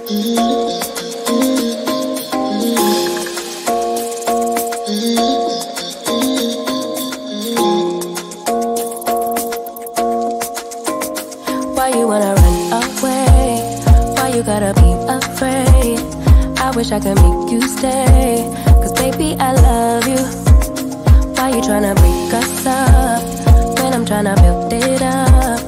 Why you wanna run away? Why you gotta be afraid? I wish I could make you stay, 'cause baby I love you. Why you tryna break us up when I'm tryna build it up?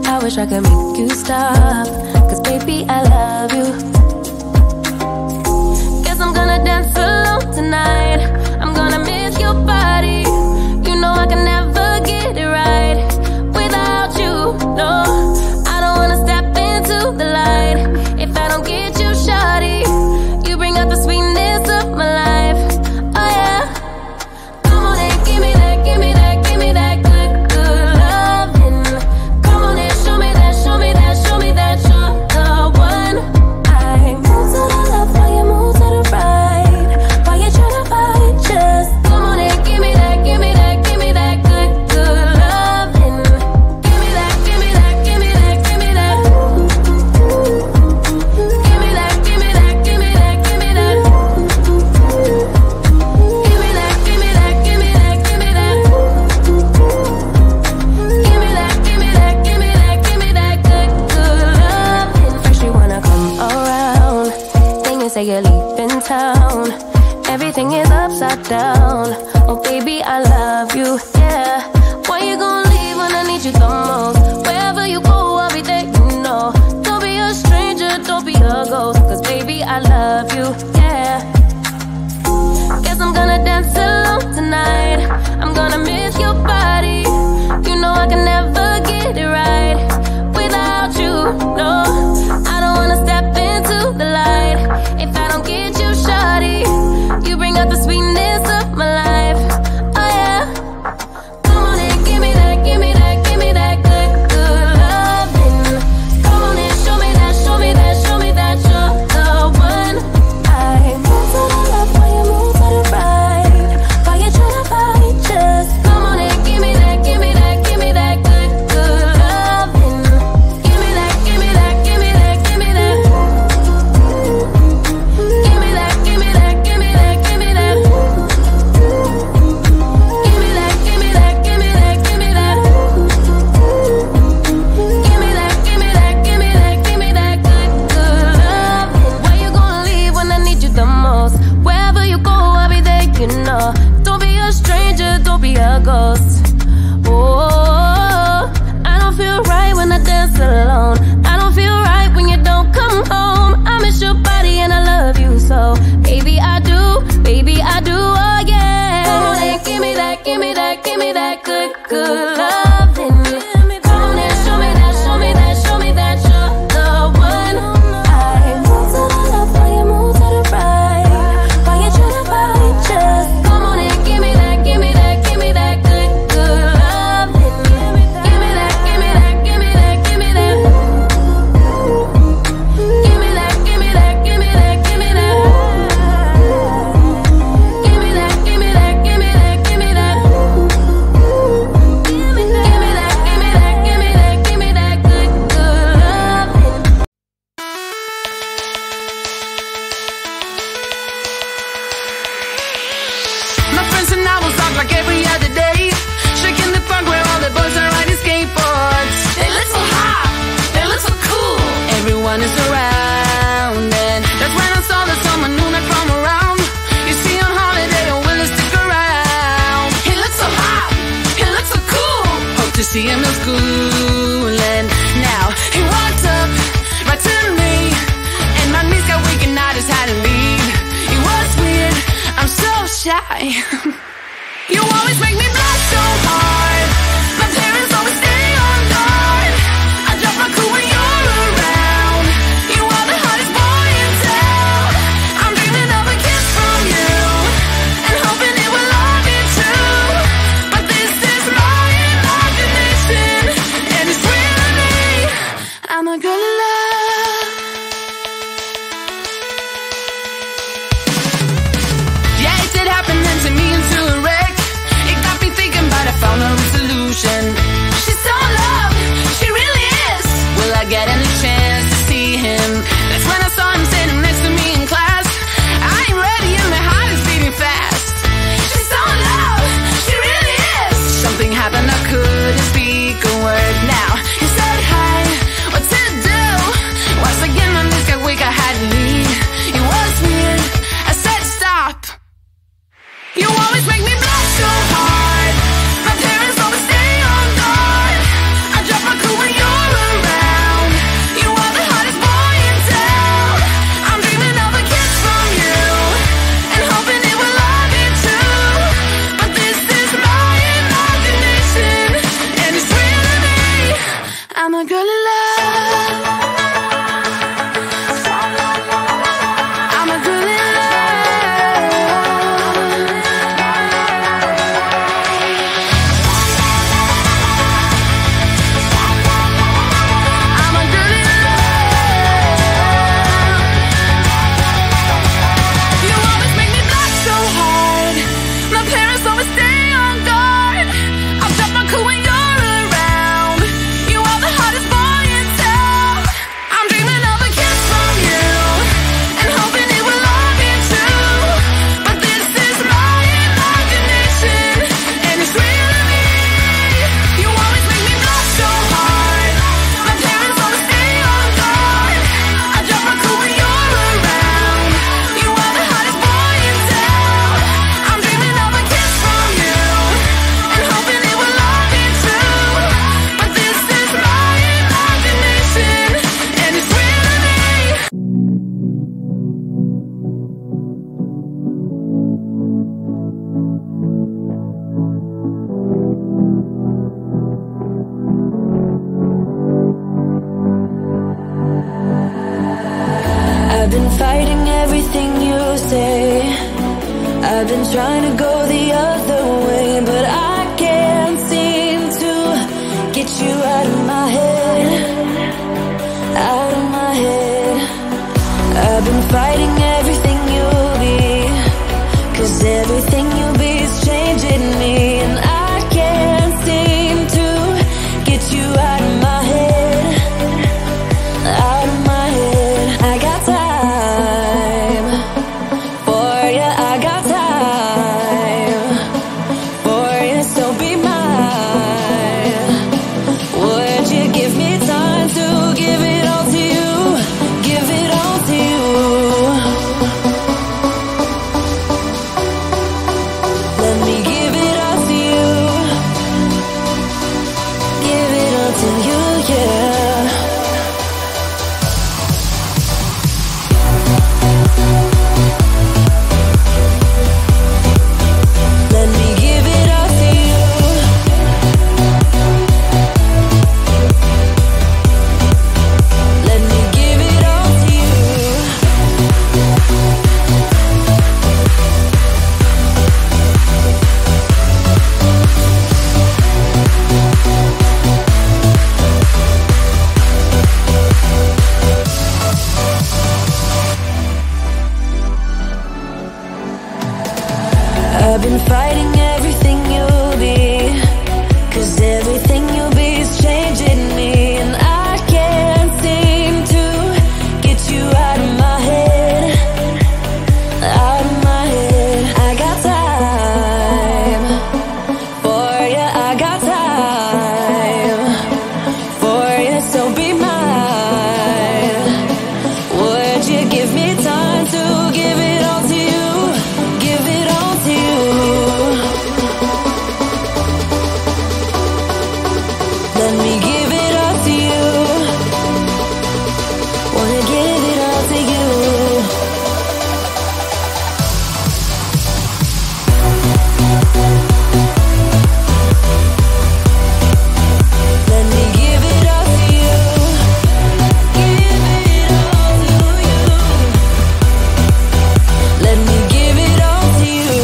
I wish I could make you stop, 'cause baby I love you. Guess I'm gonna dance alone tonight. I'm gonna miss your body. You know I can never get it right without you, no. I don't wanna step into the light if I don't get you, shawty. You bring out the sweetness of my life, oh yeah. Come on and give me that, give me that, give me that good, good loving. Come on and show me that, show me that, show me that you're the one. I move to the left while you move to the right. Why you tryna fight? Just come on and give me that, give me that, give me that good, good loving. Give me that, give me that, give me that, give me that. Give me that, give me that, give me that, give me that. Give me that, give me that, give me that, give me that. Give me that, give me that, give me that, give me that good, good loving. First you wanna come around, then you say you're leaving town. Everything is upside down. Oh baby, I love you, yeah. Why you gonna leave when I need you the most? Wherever you go, I'll be there, you know. Don't be a stranger, don't be a ghost, 'cause baby, I love you, yeah. Guess I'm gonna dance alone tonight. I'm gonna miss your body. You know I can never get it right without you, no. I don't wanna step into the light if I don't get you, shawty. You bring out the sweetness of my life, oh yeah. Come on and give me that, give me that, give me that good, good loving. Come on and show me that, show me that, show me that you're the one. I move to the left while you move to the right. Why you tryna fight? Just come on and give me that, give me that, give me that good, good loving. Give me that, give me that, give me that, give me that. Give me that, give me that, give me that, give me that. Give me that, give me that, give me that, give me that. Give me that, give me that, give me that, give me that good, good loving. Why you gonna leave when I need you the most? Wherever you go, I'll be there, you know. Don't be a stranger, don't be a ghost. Oh, I don't feel right when I dance alone. I don't feel right when you don't come home. I miss your body and I love you so. Baby, I do, oh yeah. Come on and give me that, give me that, give me that good, good loving. Come on and show me that, show me that, show me that you're the one. I move to the left while you move to the right. Why you tryna fight? Just come on and give me that, give me that, give me that good, good loving. Give me that, give me that, give me that, give me that. Give me that, give me that, give me that, give me that. Give me that, give me that, give me that, give me that. Give me that, give me that, give me that, give me that good, good loving. My friends and I will talk like every other day, shaking the park where all the boys are riding skateboards. They look so hot, they look so cool. Everyone is around, and that's when I saw that someone new not from around. Is he on holiday or will he stick around? He looks so hot, he looks so cool. Hope to see him in school, and now he walks up right to me, and my knees got weak and I just had to leave. It was weird, I'm so shy. You always make me blush so hard. My parents always stay on guard. I drop my cool when you're around. You are the hottest boy in town. I'm dreaming of a kiss from you and hoping it will all be true. But this is my imagination, and it's really I'm a girl in love. Yeah, it did happen then to me into a wreck. It got me thinking, but I found a solution. She's so in love, she really is. Will I get any chance to see him? That's when I saw him say I've been fighting everything you say. I've been trying to go the other way, but I can't seem to get you out of my head. Out of my head. I've been fighting everything you'll be, 'cause everything you'll be is changing me, and I can't seem to get you out of my head. Out of my head. I got time for you, I got time for you, so be mine. Would you give me time to give it all to you? Give it all to you. Let me give it all to you. Give it all to you, yeah. Let me give it all to you. Let me give it all to you. I've been fighting everything you'll be, 'cause everything you'll be is changing me, and I can't seem to get you out of my head. Out of my head. I got time for you, I got time for you, so be mine. Would you give me time to give it all to you? Give it all to you. Let me give it all to you. Wanna give it all to you. Let me give it all to you. Give it all to you. Let me give it all to you.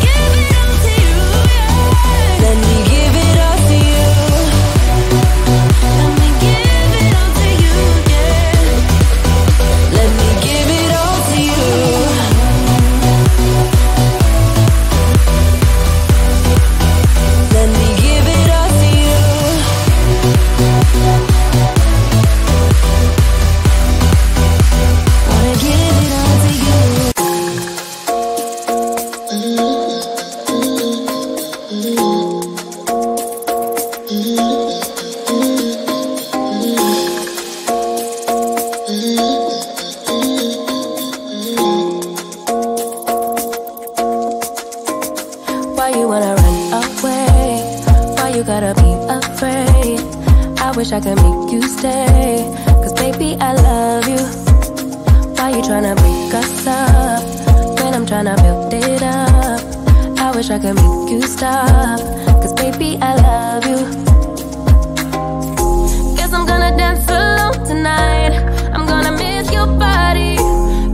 Give it all to you, yeah. Let me give it all to you. Let me give it all to you, yeah. Let me give it all to you. Let me give it all to you. Wanna give it all to you. Why you wanna run away? Why you gotta be afraid? I wish I could make you stay, 'cause baby I love you. Why you tryna break us up when I'm tryna build it up? I wish I could make you stop, 'cause baby I love you. Guess I'm gonna dance alone tonight. I'm gonna miss your body.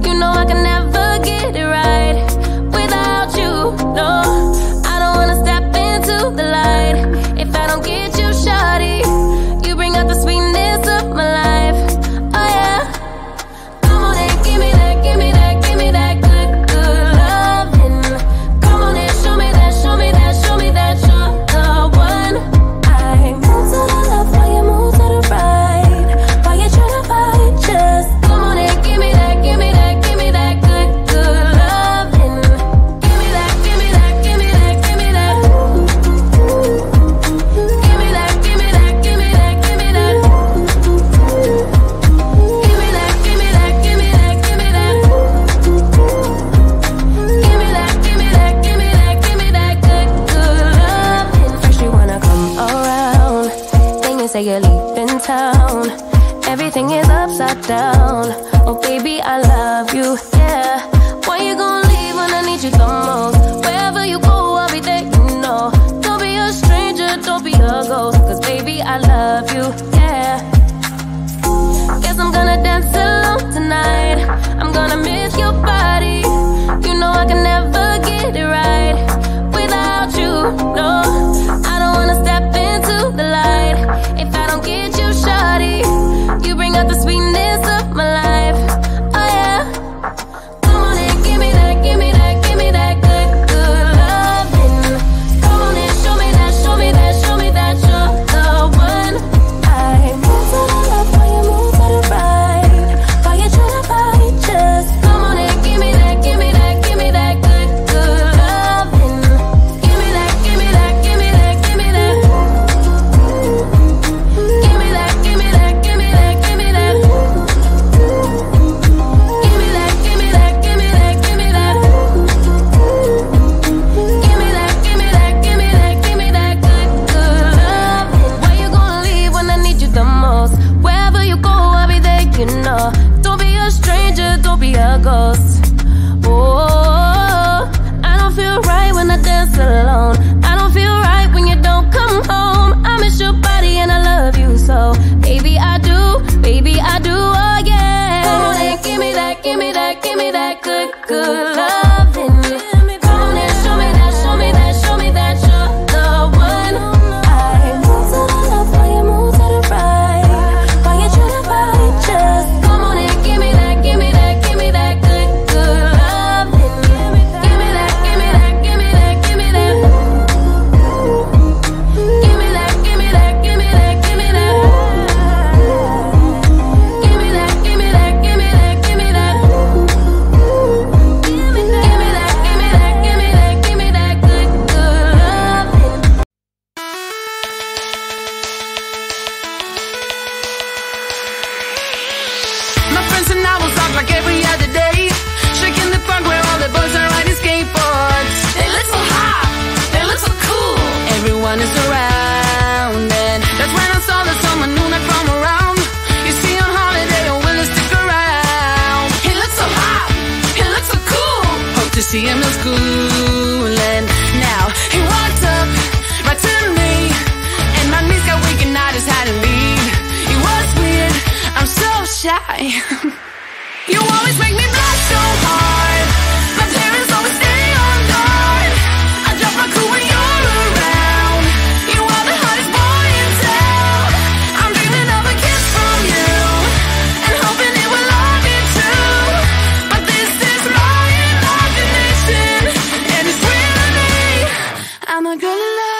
You know I can never get it right without you. No, I don't wanna step into the light if I don't get you, shawty. You bring out the sweetness of my life. Oh yeah. Come on and give me that, give me that, give me that good, good loving. Come on and show me that, show me that, show me that you're the one. I move to the left while you move to the right. Why you tryna fight? Just come on and give me that, give me that, give me that good, good loving. Give me that, give me that, give me that, give me that. Give me that, give me that, give me that, give me that. Give me that, give me that, give me that, give me that. Give me that, give me that, give me that, give me that good, good loving. First you wanna come around, then you say you're leaving town. Everything is upside down. Oh baby, I love you, yeah. Why you gonna leave when I need you the most? Wherever you go, I'll be there, you know. Don't be a stranger, don't be a ghost, 'cause baby, I love you, yeah. with your body. You know I can never get it right without you. No, I don't wanna step into the light if I don't get you, shawty. You bring out the sweetness of my life. Oh yeah. Come on and give me that, give me that, give me that good, good loving. Come on and show me that, show me that, show me that you're the one. I move to the left while you move to the right. While you try to fight, just come on and give me that, give me that, give me that good, good loving. Give me that, give me that, give me that, give me that. Give me that, give me that, give me that, give me that. Give me that, give me that, give me that, give me that. Give me that, give me that, give me that, give me that good, good loving. Where you gonna leave when I need you the most? Wherever you go, I'll be there, you know. Don't be a stranger, don't be a ghost. Oh, I don't feel right when I dance alone. I don't feel right when you don't come home. I miss your body and I love you so. Baby, I do, oh yeah. Come on and give me that, give me that, give me that good, good loving. Come on and show me that, show me that, show me that you're the one. I move to the left while you move to the right. While you try to fight, just come on and give me that, give me that, give me that good, good loving. Give me that, give me that, give me that, give me that. Give me that, give me that, give me that, give me that. Give me that, give me that, give me that, give me that. Give me that, give me that, give me that, give me that good, good loving. My friends and I will talk like every other day, shaking the park where all the boys are riding skateboards. They look so hot, they look so cool. Everyone is around, and that's when I saw that someone new not from around. You see on holiday, or will he stick around? He looks so hot, he looks so cool. Hope to see him in school, and now he walked up right to me, and my knees got weak and I just had to leave. It was weird, I'm so shy. You always make me blush so hard. My parents always stay on guard. I drop my cool when you're around. You are the hottest boy in town. I'm dreaming of a kiss from you, and hoping it will all be true. But this is my imagination, and it's real to me. I'm a girl in love.